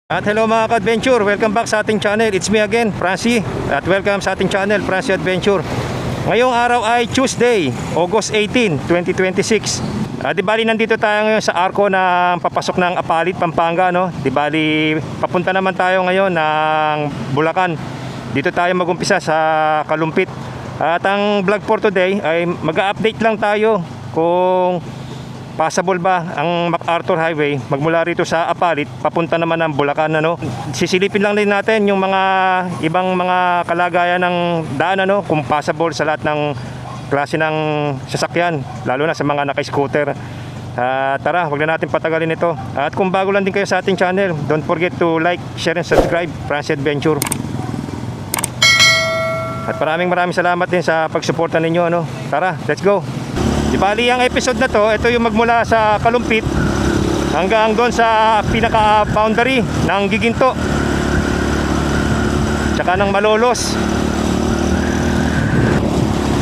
At hello mga ka-adventure, welcome back sa ating channel. It's me again, Francie. At welcome sa ating channel, Francie Adventure. Ngayong araw ay Tuesday, August 18, 2026. Di bali nandito tayo ngayon sa arko na papasok ng Apalit, Pampanga, no? Di bali papunta naman tayo ngayon ng Bulacan. Dito tayo magumpisa sa Kalumpit. At ang vlog for today ay mag-update lang tayo kung possible ba ang MacArthur Highway magmula rito sa Apalit papunta naman ng Bulacan, ano? Sisilipin lang din natin yung mga ibang mga kalagayan ng daan, ano, kung possible sa lahat ng klase ng sasakyan, lalo na sa mga naka-scooter. Tara, huwag na natin patagalin ito. At kung bago lang din kayo sa ating channel, don't forget to like, share and subscribe, Francie Adventure. At maraming salamat din sa pagsuporta ninyo, ano? Tara, let's go. Di bali ang episode na to, ito yung magmula sa Kalumpit hanggang doon sa pinaka-boundary ng Giginto tsaka ng Malolos.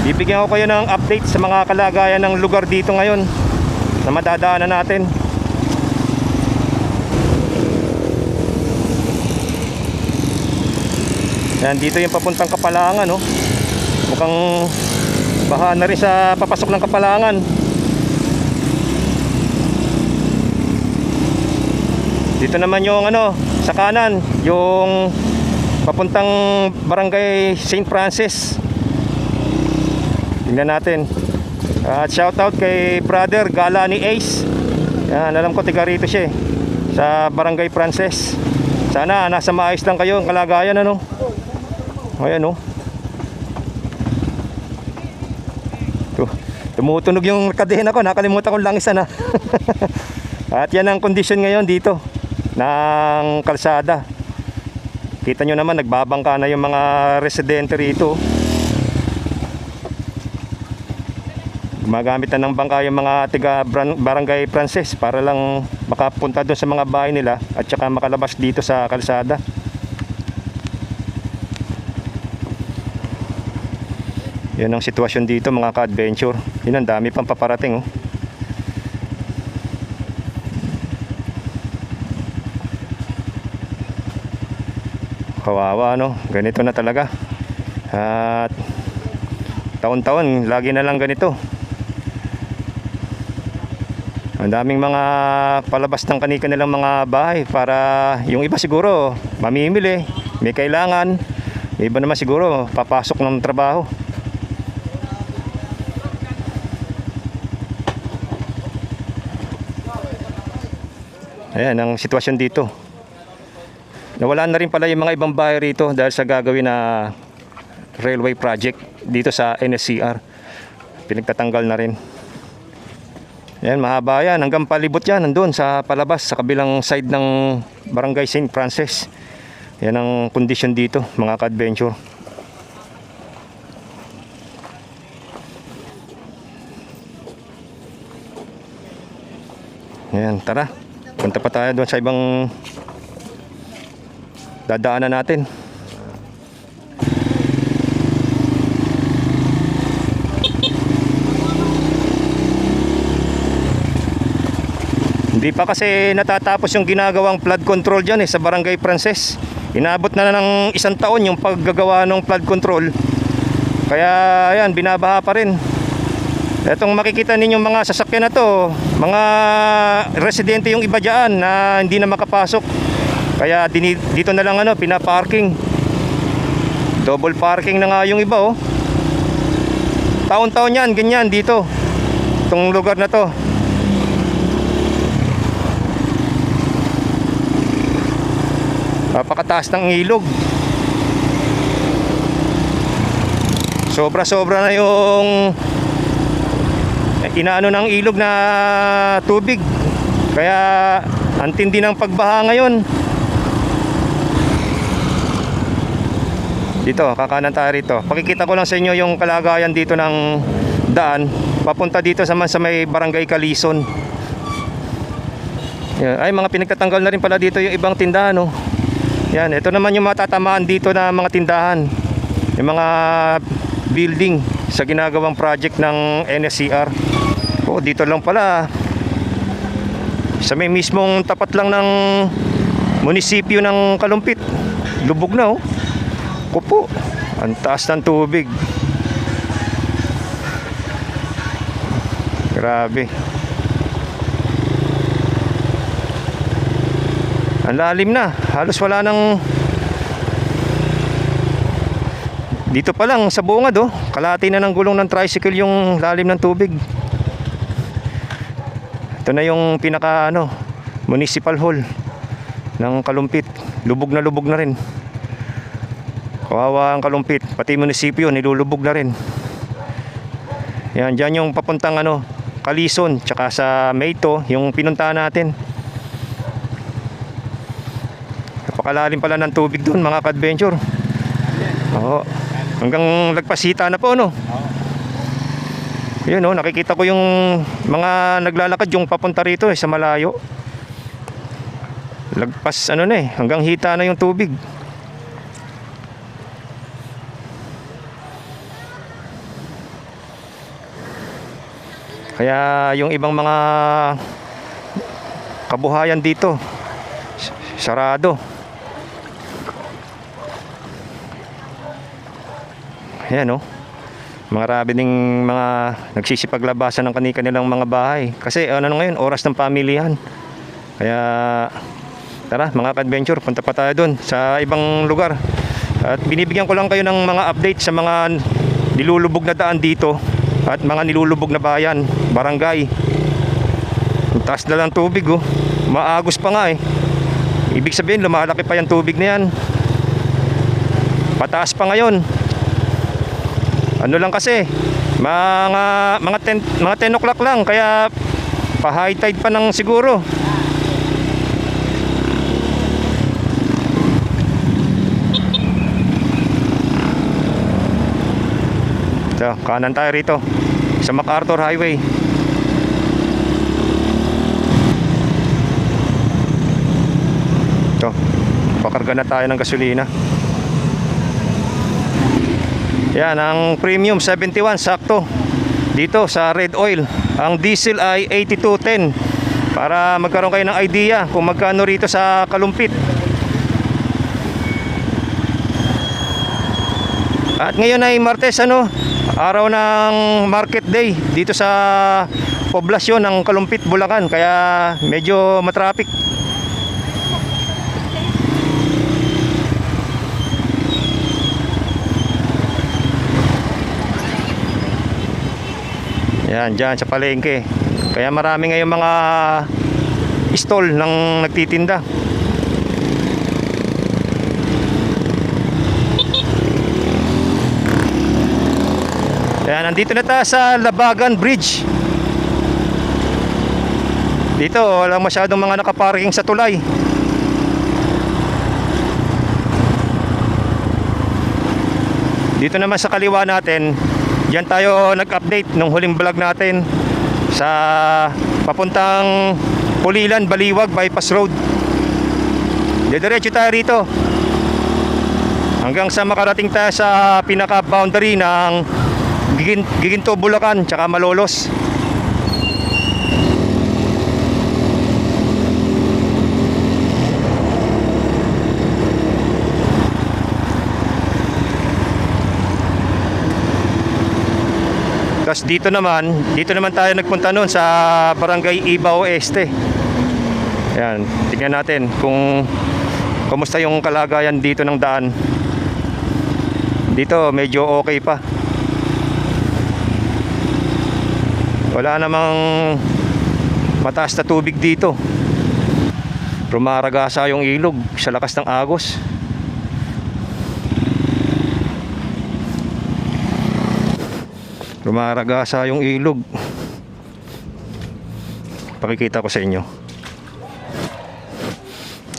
Bibigyan ko kayo ng update sa mga kalagayan ng lugar dito ngayon na madadaanan natin. Yan, dito yung papuntang Kapalangan, no? Mukhang baha na rin sa papasok ng Kapalangan. Dito naman yung ano, sa kanan, yung papuntang Barangay St. Francis. Tingnan natin. At shout out kay brother Gala ni Ace. Yan, alam ko tiga rito siya, sa Barangay Francis. Sana nasa maayos lang kayo ang kalagayan, ano. Ayan, no. Tumutunog yung kadena ko, nakalimutan ko lang isa na. At yan ang kondisyon ngayon dito ng kalsada. Kita nyo naman, nagbabangka na yung mga residente rito. Gumagamit na ng bangka yung mga tiga Barangay Francis para lang makapunta doon sa mga bahay nila at saka makalabas dito sa kalsada. Yan ang sitwasyon dito mga ka-adventure. Yun, ang dami pang paparating, oh. Kawawa, no? Ganito na talaga. At taon-taon lagi na lang ganito. Ang daming mga palabas ng kanilang mga bahay para yung iba siguro mamimili, may kailangan. May iba naman siguro papasok ng trabaho. Ayan ang sitwasyon dito. Nawala na rin pala yung mga ibang bahay rito dahil sa gagawin na railway project dito sa NSCR. Pinagtatanggal na rin. Ayan, mahaba yan. Hanggang palibot yan. Nandun sa palabas, sa kabilang side ng Barangay St. Francis. Yan ang kondisyon dito, mga ka-adventure. Ayan, tara. Punta pa tayo doon sa ibang dadaanan natin. Hindi pa kasi natatapos yung ginagawang flood control dyan, sa Barangay Francis. Inabot na ng 1 taon yung paggagawa ng flood control. Kaya ayan, binabaha pa rin. Etong makikita ninyong mga sasakyan na to, mga residente yung iba dyan na hindi na makapasok. Kaya dito na lang pinaparking. Double parking na nga yung iba, oh. Taon-taon yan, ganyan dito. Itong lugar na to. Napakataas ng ilog. Sobra-sobra na yung inaano ng ilog na tubig. Kaya ang tindi ng pagbaha ngayon. Dito, kakanan tayo rito. Pakikita ko lang sa inyo yung kalagayan dito ng daan papunta dito sa may Barangay Kalison. Yan. Ay, mga pinagtatanggal na rin pala dito yung ibang tindahan, no? Yan, ito naman yung matatamaan dito na mga tindahan, yung mga building sa ginagawang project ng NSCR. Oh, dito lang pala sa may mismong tapat lang ng munisipyo ng Kalumpit. Lubog na oh. Kupo, ang taas ng tubig. Grabe. Ang lalim na. Halos wala nang... Dito pa lang sa bungad oh. Kalahati na ng gulong ng tricycle yung lalim ng tubig. Ito na yung pinaka municipal hall ng Kalumpit. Lubog na rin. Kawawa ang Kalumpit. Pati munisipyo nilulubog na rin. Yan, dyan yung papuntang Kalison, tsaka sa Mayto, yung pinuntahan natin. Napakalalim pala ng tubig doon, mga ka-adventure. Oo. Hanggang lagpasita na po, Yun, nakikita ko yung mga naglalakad yung papunta rito sa malayo. Lagpas hanggang hita na yung tubig. Kaya yung ibang mga kabuhayan dito sarado. Ayan marami ding mga nagsisipaglabasan ng kanilang mga bahay. Kasi ngayon, oras ng pamilihan. Kaya tara mga ka-adventure, punta pa tayo dun sa ibang lugar. At binibigyan ko lang kayo ng mga update sa mga nilulubog na daan dito at mga nilulubog na bayan, barangay. Ang taas na lang tubig Maagos pa nga Ibig sabihin lumalaki pa yung tubig na yan. Pataas pa ngayon. Lang kasi mga 10 o'clock lang, kaya pa high tide pa ng siguro. So, kanan tayo rito sa MacArthur Highway. So, pakarga na tayo ng gasolina. Yan, ang premium 71 sakto dito sa Red Oil. Ang diesel ay 8210, para magkaroon kayo ng idea kung magkano rito sa Kalumpit. At ngayon ay Martes, araw ng market day dito sa poblasyon ng Kalumpit, Bulacan, kaya medyo matraffic. Yan, dyan sa palengke. Kaya marami ngayong mga stall ng nagtitinda. Kaya nandito na tayo sa Labagan Bridge. Dito walang masyadong mga nakaparking sa tulay. Dito naman sa kaliwa natin, diyan tayo nag-update nung huling vlog natin sa papuntang Pulilan, Baliwag Bypass Road. Diretso tayo rito hanggang sa makarating tayo sa pinaka-boundary ng Giginto, Bulacan, tsaka Malolos. Tapos dito naman tayo nagpunta noon sa Barangay Ibao Este. Ayan, tingnan natin kung kumusta yung kalagayan dito ng daan. Dito medyo okay pa. Wala namang mataas na tubig dito. Rumaragasa yung ilog sa lakas ng agos. Rumaragasa yung ilog. Pakikita ko sa inyo.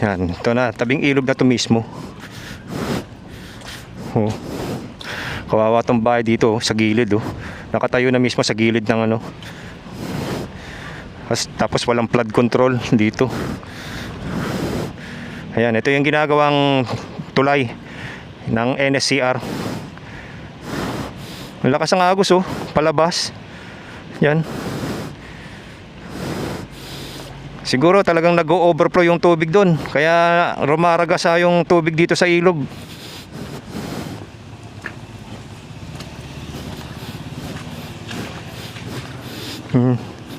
Yan, ito na, tabing ilog na to mismo. Oh. Kawawa tong bahay dito sa gilid Nakatayo na mismo sa gilid ng tapos walang flood control dito. Ayan, ito yung ginagawang tulay ng NSCR. Ang lakas ng agos palabas. Yan. Siguro talagang nag-overflow yung tubig doon. Kaya rumaragasa yung tubig dito sa ilog.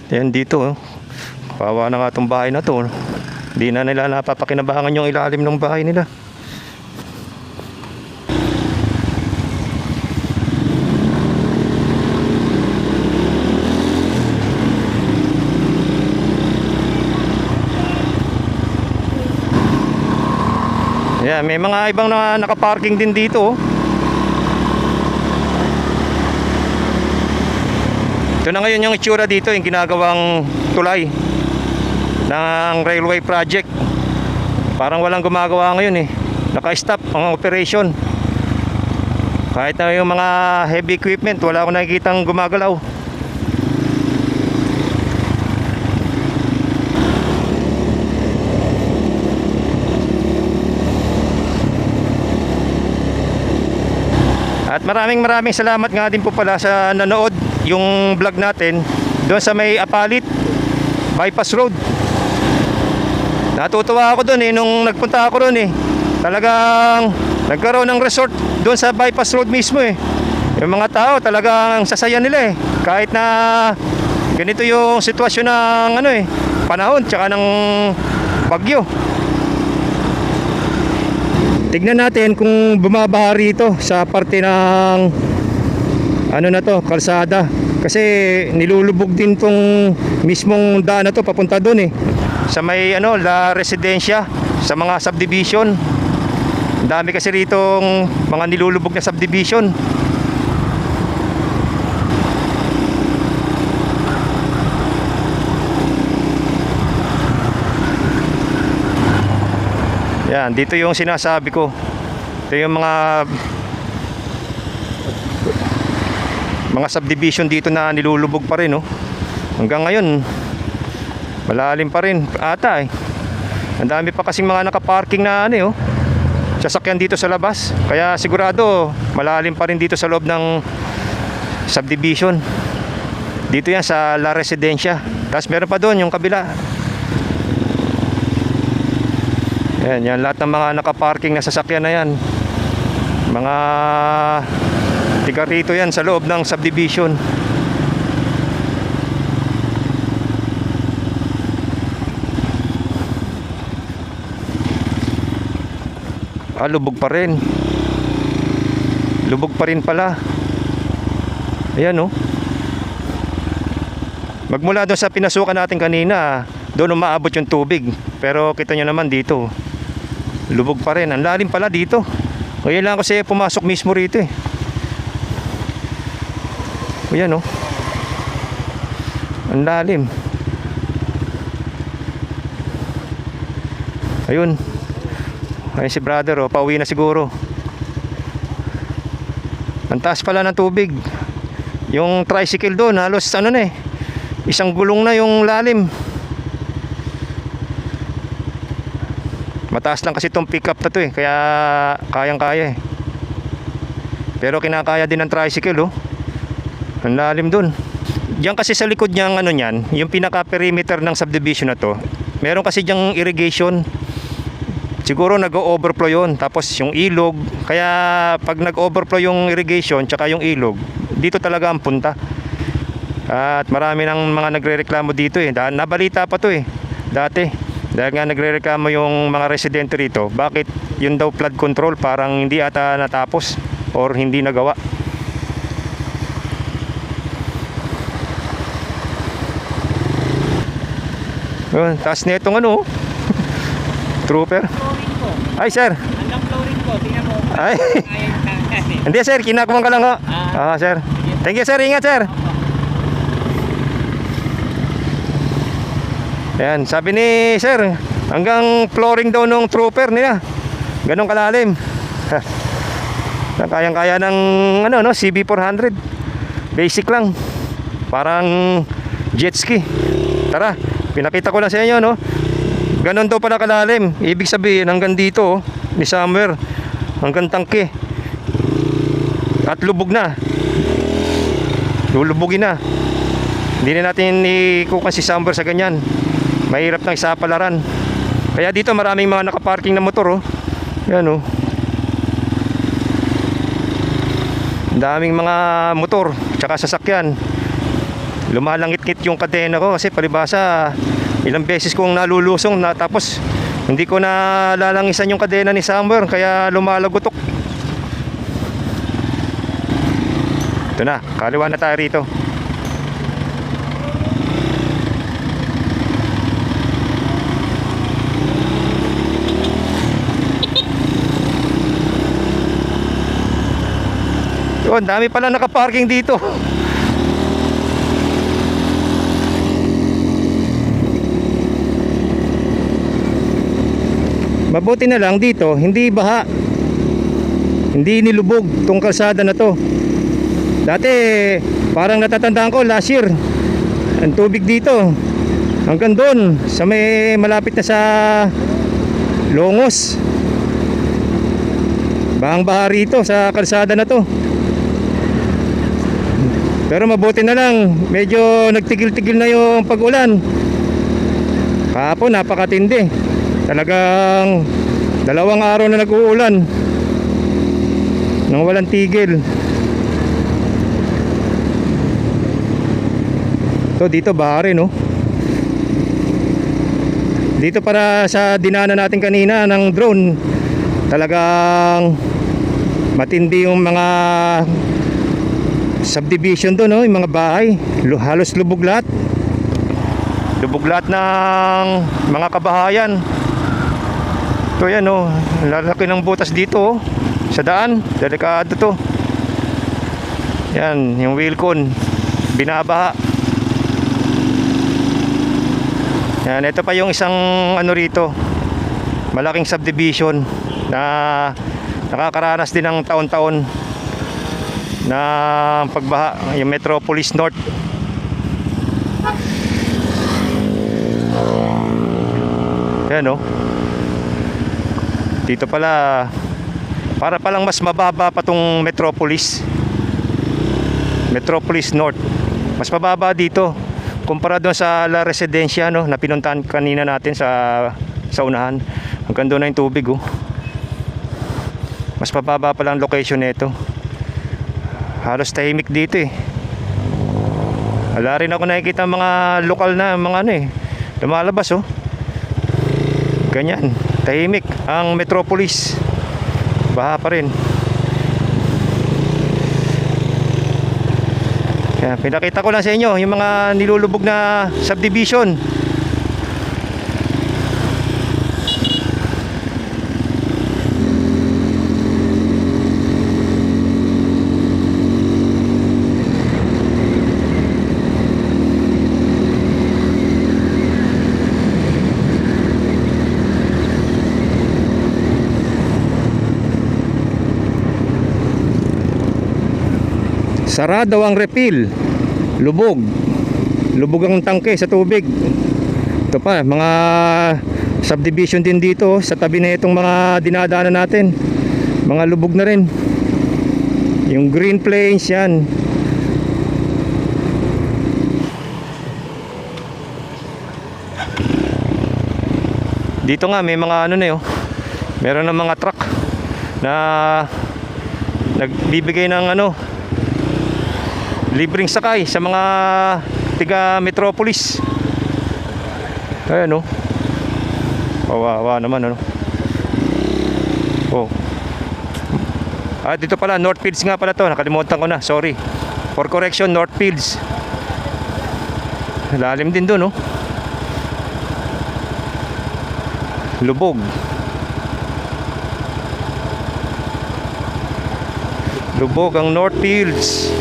Yan dito. Kawawa na nga itong bahay na to. Hindi na nila napapakinabangan yung ilalim ng bahay nila. Yeah, may mga ibang na nakaparking din dito. Ito na ngayon yung itsura dito, yung ginagawang tulay ng railway project. Parang walang gumagawa ngayon eh. Naka-stop ang operation. Kahit na yung mga heavy equipment, wala akong nakikitang gumagalaw. At maraming salamat nga din po pala sa nanood yung vlog natin doon sa may Apalit Bypass Road. Natutuwa ako doon nung nagpunta ako doon Talagang nagkaroon ng resort doon sa Bypass Road mismo Yung mga tao talagang sasaya nila kahit na ganito yung sitwasyon ng panahon tsaka ng bagyo. Tignan natin kung bumabaha rito sa parte ng kalsada. Kasi nilulubog din tong mismong daan na to papunta doon sa may La Residencia, sa mga subdivision. Ang dami kasi ritong mga nilulubog na subdivision. Yan, dito yung sinasabi ko. Ito yung mga subdivision dito na nilulubog pa rin Hanggang ngayon malalim pa rin ata Ang dami pa kasing mga nakaparking na sasakyan dito sa labas. Kaya sigurado malalim pa rin dito sa loob ng subdivision. Dito yan sa La Residencia. Tapos meron pa doon yung kabila. Yan lahat ng mga nakaparking na sasakyan na yan. Mga tiga rito yan sa loob ng subdivision. Lubog pa rin. Lubog pa rin pala. Ayan Magmula doon sa pinasukan natin kanina, doon umaabot yung tubig. Pero kita nyo naman dito, lubog pa rin. Ang lalim pala dito. Ngayon lang kasi pumasok mismo rito Ayan ang lalim. Ayun. Ayun si brother pauwi na siguro. Ang taas pala ng tubig. Yung tricycle doon halos isang gulong na yung lalim. Mataas lang kasi itong pick up na to kaya kayang kaya Pero kinakaya din ng tricycle Ang lalim dun. Diyan kasi sa likod niyang niyan, yung pinaka perimeter ng subdivision na to, meron kasi diyang irrigation. Siguro nag-overflow yun. Tapos yung ilog, kaya pag nag-overflow yung irrigation tsaka yung ilog, dito talaga ang punta. At marami ng mga nagrereklamo dito Nabalita pa to dati. Dahil nga nagrereklamo yung mga residente rito, bakit yun daw flood control parang hindi ata natapos or hindi nagawa. Taas na itong trooper. Ay sir. Hanggang flooring ko, tingnan mo. Ay. Hindi sir, kinakuman ka lang sir. Thank you sir, ingat sir. Ayan, sabi ni sir, hanggang flooring daw nung trooper nila. Ganong kalalim. Kayang-kaya ng CB400. Basic lang. Parang jet ski. Tara, pinakita ko lang sa inyo Ganon daw pala kalalim. Ibig sabihin hanggang dito ni somewhere, hanggang tangke. At lubog na. Lulubugin na. Hindi na natin ikukan si somewhere sa ganyan. Mahirap nang isapalaran. Kaya dito maraming mga nakaparking na motor, oh. Yan, oh. Ang daming mga motor tsaka sasakyan. Lumalangit-ngit yung kadena ko kasi palibasa ilang beses kong nalulusong na, tapos hindi ko na lalangisan yung kadena ni Samuel kaya lumalagotok. Ito na, kaliwa na tayo rito. Yun, dami pala nakaparking dito. Mabuti na lang dito, hindi baha. Hindi nilubog tong kalsada na to. Dati, parang natatandaan ko last year, ang tubig dito hanggang doon sa may malapit na sa Longos. Bahang-baha rito sa kalsada na to. Pero mabuti na lang, medyo nagtigil-tigil na yung pag-ulan. Kahapon napakatindi. Talagang 2 araw na nag-uulan nang walang tigil. So dito bahari, no? Dito para sa dinaanan natin kanina ng drone, talagang matindi yung mga subdivision doon, no? Yung mga bahay, halos lubog lahat. Lubog lahat ng mga kabahayan. Ito yan, oh, lalaki ng butas dito, oh, sa daan, delikado to. Yan, yung wheelcon, binabaha. Yan, ito pa yung isang ano rito, malaking subdivision na nakakaranas din ng taon-taon na pagbaha, yung Metropolis North. Yan, oh. Dito pala, para palang mas mababa pa tong Metropolis North. Mas mababa dito kumpara doon sa La Residencia, no, na pinuntahan kanina natin sa unahan. Hanggang doon na yung tubig, oh. Mas mababa pa lang location nito. Halos tahimik dito, eh. Wala rin ako nakikita mga lokal na mga ano, eh, lumalabas, oh. Ganyan, tahimik ang Metropolis. Baha pa rin. Kaya pinakita ko lang sa inyo yung mga nilulubog na subdivision. Sarado ang refill. Lubog ang tangke sa tubig. Ito pa, mga subdivision din dito sa tabi na itong mga dinadaanan natin. Mga lubog na rin. Yung Green Plains, yan. Dito nga may mga ano na yun. Meron ng mga truck na nagbibigay ng ano, libreng sakay sa mga tiga Metropolis. Ayan, oh. Kawawa naman, ano. Oh. Dito pala, Northfields nga pala to. Nakalimutan ko na, sorry. For correction, Northfields. Lalim din doon, oh. Lubog. Lubog ang Northfields.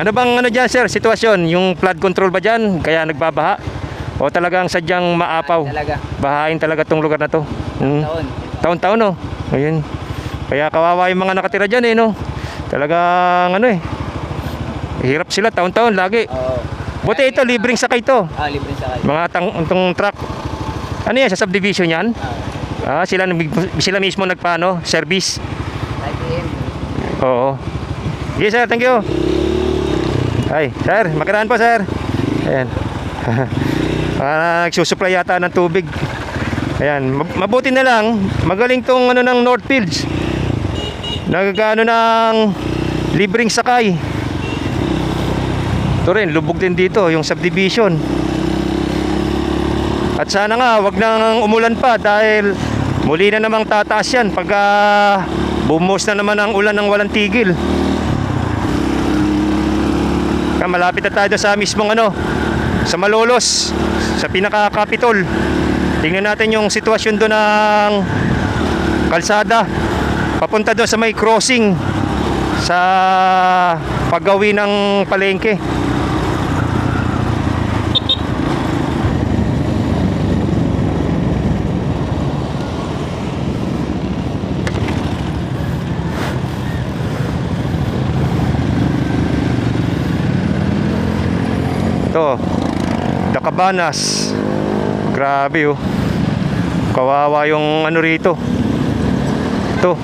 Ano bang ano dyan, sir, sitwasyon? Yung flood control ba dyan? Kaya nagbabaha? O talagang sadyang maapaw? Talaga. Bahain talaga tong lugar na to? Taon. Taon-taon, no? Ayun. Kaya kawawa yung mga nakatira dyan, eh, no? Talagang ano, eh. Hirap sila taon-taon lagi. Oo. Buti ito, libreng sakay to. Libreng sakay. Mga itong truck. Ano yan, sa subdivision yan? Sila mismo nagpaano? Service? 5 PM. Oo. Yes, sir, thank you. Ay, sir, makaraan po, sir. Ayan. Nagsusupply yata ng tubig. Ayan, mabuti na lang, magaling tong ano ng Northfields. Nagano ng libreng sakay. Ito rin, lubog din dito yung subdivision. At sana nga wag nang umulan pa dahil muli na namang tataas yan pagka bumuhos na naman ang ulan ng walang tigil. Malapit na tayo sa mismong ano, sa Malolos, sa pinaka-capitol. Tingnan natin yung sitwasyon doon ng kalsada papunta doon sa may crossing sa paggawi ng palengke. Ito, Cabanas. Grabe oh. Kawawa yung ano rito. Ito.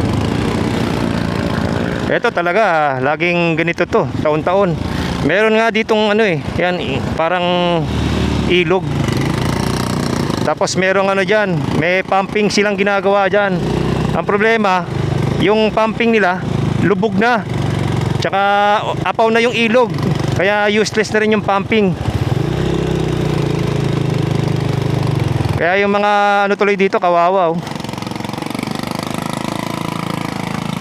Ito talaga, laging ganito to, taon-taon. Meron nga ditong ano eh, yan, parang ilog. Tapos merong ano dyan, may pumping silang ginagawa dyan. Ang problema, yung pumping nila, lubog na. Tsaka apaw na yung ilog. Kaya useless na rin yung pumping. Kaya yung mga ano tuloy dito, kawawa oh.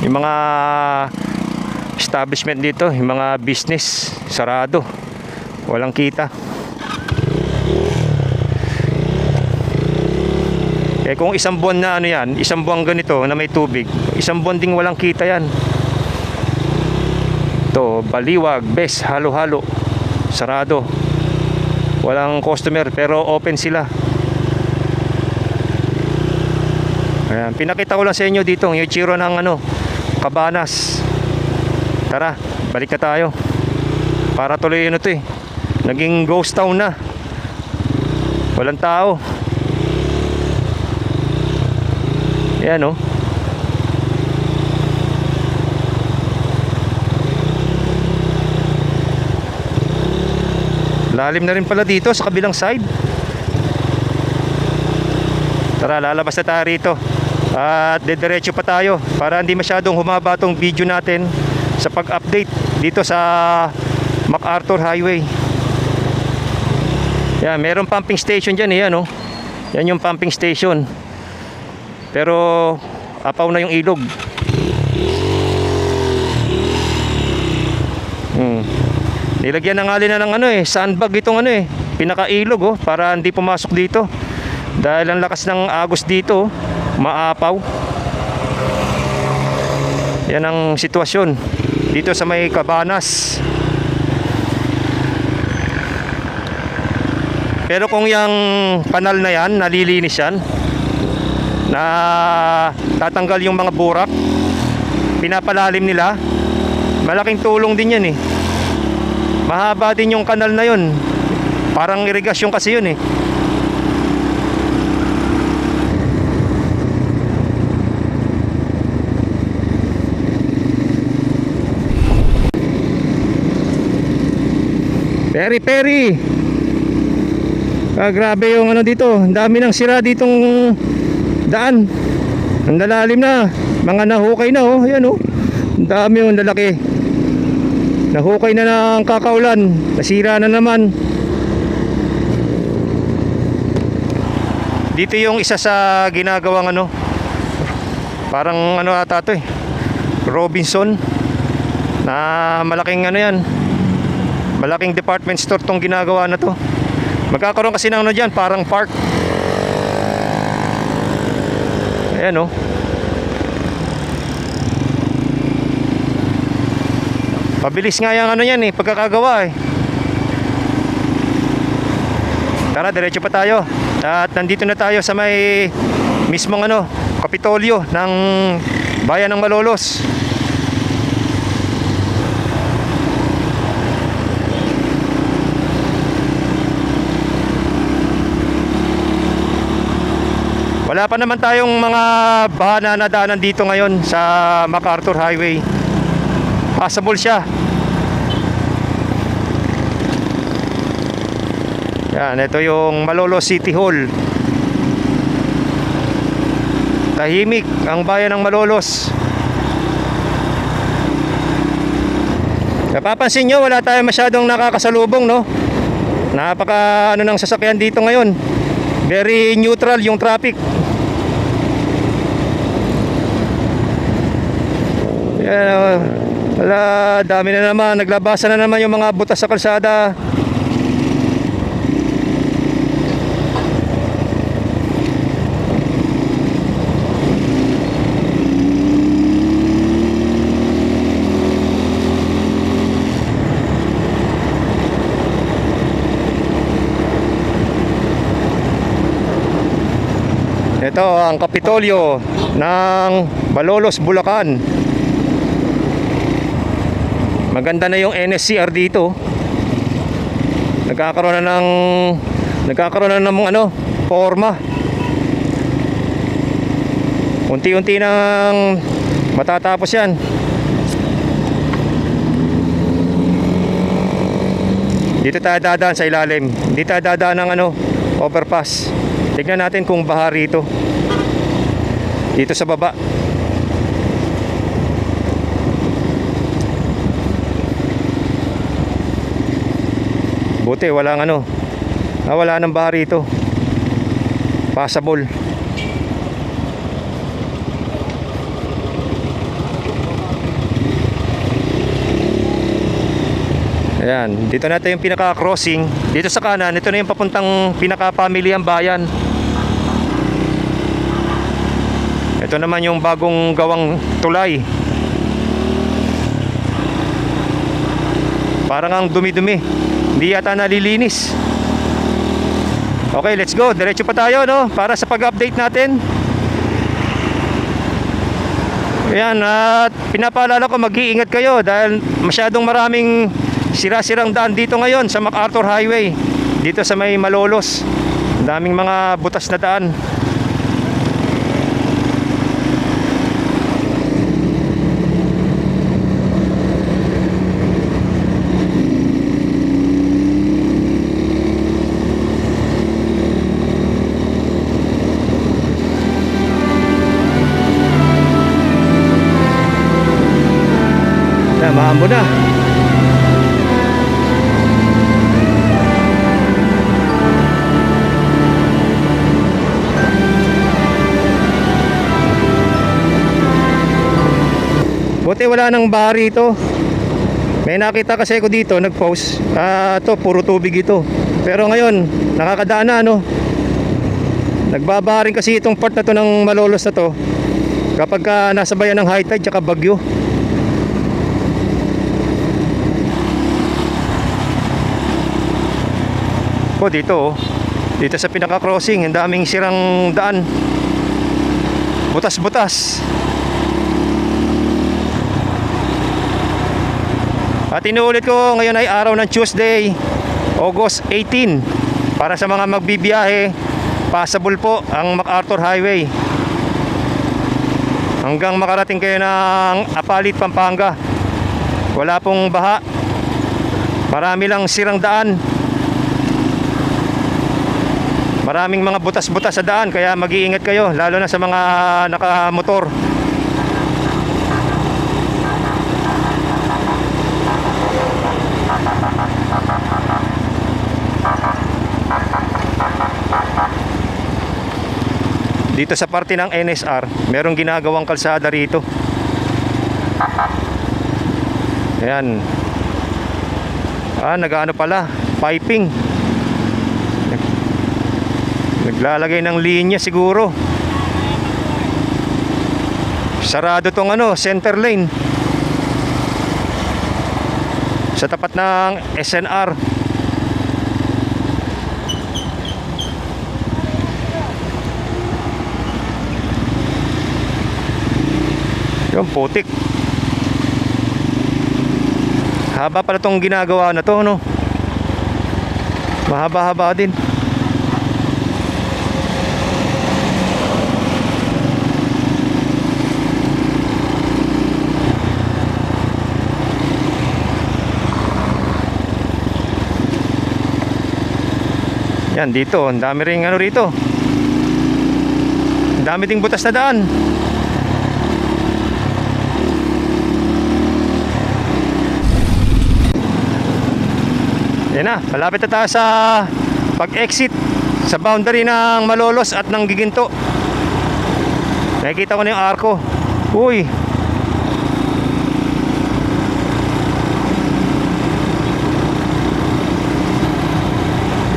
Yung mga establishment dito, yung mga business, sarado. Walang kita. Eh kung isang buwan na ano yan, isang buwan ganito na may tubig, isang buwan ding walang kita yan. Ito, Baliwag, Bes, halo-halo. Sarado. Walang customer pero open sila. Ayan, pinakita ko lang sa inyo dito yung itsura ng ano, Cabanas. Tara, balik na tayo. Para tuloy ano to eh. Naging ghost town na. Walang tao. Ayan oh. Lalim na rin pala dito sa kabilang side. Tara, lalabas na tayo rito. At dediretso pa tayo para hindi masyadong humaba tong video natin sa pag-update dito sa MacArthur Highway. Yan, meron pumping station dyan eh, yan oh. Yan yung pumping station. Pero apaw na yung ilog. Nilagyan na nga nila ng ano eh, sandbag itong ano eh, pinakailog oh, para hindi pumasok dito. Dahil ang lakas ng agos dito, maapaw. Yan ang sitwasyon dito sa may Cabanas. Pero kung yung kanal na yan, nalilinis yan, na tatanggal yung mga burak, pinapalalim nila, malaking tulong din yan eh. Mahaba din yung kanal na yun. Parang irigasyon kasi yun eh. Peri. Grabe yung ano dito. Ang dami ng sira ditong daan. Ang lalalim na. Mga nahukay na oh. Ayan oh. Ang dami yung lalaki. Nahukay na ng kakaulan. Nasira na naman. Dito yung isa sa ginagawang ano, parang ano ata to eh, Robinson. Na malaking ano yan, malaking department store tong ginagawa na to. Magkakaroon kasi ng ano dyan, parang park. Ayan oh. Pabilis nga yung ano yan eh, pagkakagawa eh. Tara, diretso pa tayo. At nandito na tayo sa may mismong ano, Kapitolyo ng bayan ng Malolos. Wala pa naman tayong mga baha na nadaanan dito ngayon sa MacArthur Highway. Passable siya. Yan, ito yung Malolos City Hall. Tahimik ang bayan ng Malolos. Napapansin nyo, wala tayong masyadong nakakasalubong, no? Napaka ano ng sasakyan dito ngayon. Very neutral yung traffic. Yan, wala, dami na naman. Naglabasan na naman yung mga butas sa kalsada. Ito ang Kapitolyo ng Malolos, Bulacan. Maganda na yung NSCR dito. Nagkakaroon na ng ano, forma. Unti-unti nang matatapos yan. Dito tayo dadaan sa ilalim. Dito tayo dadaan ng ano, overpass. Tignan natin kung baha rito. Dito sa baba. Buti walang ano. Wala nang baha rito. Passable. Ayan, dito na yung pinaka-crossing. Dito sa kanan, ito na yung papuntang pinaka-pamilyang bayan. Ito naman yung bagong gawang tulay. Parang ang dumi-dumi. Hindi yata nalilinis. Okay, let's go. Diretso pa tayo, no? Para sa pag-update natin. Ayan, at pinapaalala ko, mag-iingat kayo dahil masyadong maraming sira-sirang daan dito ngayon sa MacArthur Highway. Dito sa may Malolos. Daming mga butas na daan. Maamo na. Buti wala nang baha rito. May nakita kasi ako dito, nag-post. Ito, puro tubig ito. Pero ngayon, nakakadaan na, no? Nagbabaha rin kasi itong part na to ng Malolos na to kapag nasa bayan ng high tide tsaka bagyo. Dito, dito sa pinaka-crossing, ang daming sirang daan. Butas-butas. At inuulit ko, ngayon ay araw ng Tuesday, August 18. Para sa mga magbibiyahe, passable po ang MacArthur Highway hanggang makarating kayo ng Apalit, Pampanga. Wala pong baha. Marami lang sirang daan. Maraming mga butas-butas sa daan, kaya mag-iingat kayo, lalo na sa mga nakamotor. Dito sa parte ng NSR, merong ginagawang kalsada rito. Ayan. Nag-ano pala, piping. Naglalagay ng linya siguro. Sarado tong ano, center lane sa tapat ng SNR. Yung putik. Haba pala tong ginagawa na to, no? Mahaba-haba din. Yan, dito, ang dami ring ano rito. Ang dami ding butas na daan. Yan na, malapit na tayo sa pag-exit sa boundary ng Malolos at ng Giginto. Nakikita ko na yung arko. Uy,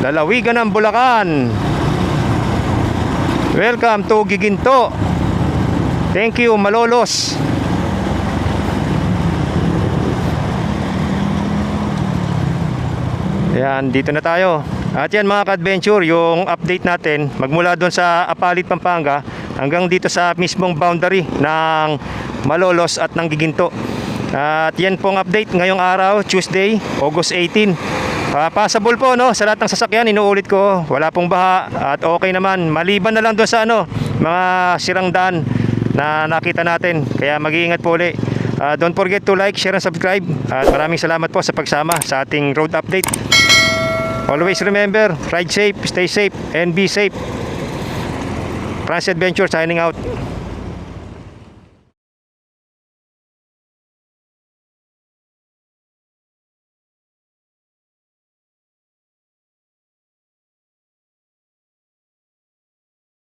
lalawigan ng Bulacan. Welcome to Giginto. Thank you, Malolos. Yan, dito na tayo. At yan mga ka-adventure, yung update natin magmula doon sa Apalit, Pampanga hanggang dito sa mismong boundary ng Malolos at ng Giginto. At yan pong update ngayong araw, Tuesday, August 18. Passable po no sa lahat ng sasakyan, inuulit ko, wala pong baha at okay naman, maliban na lang doon sa mga sirang daan na nakita natin, kaya mag-iingat po ulit. Don't forget to like, share and subscribe at maraming salamat po sa pagsama sa ating road update. Always remember, ride safe, stay safe and be safe. Francie Adventure signing out.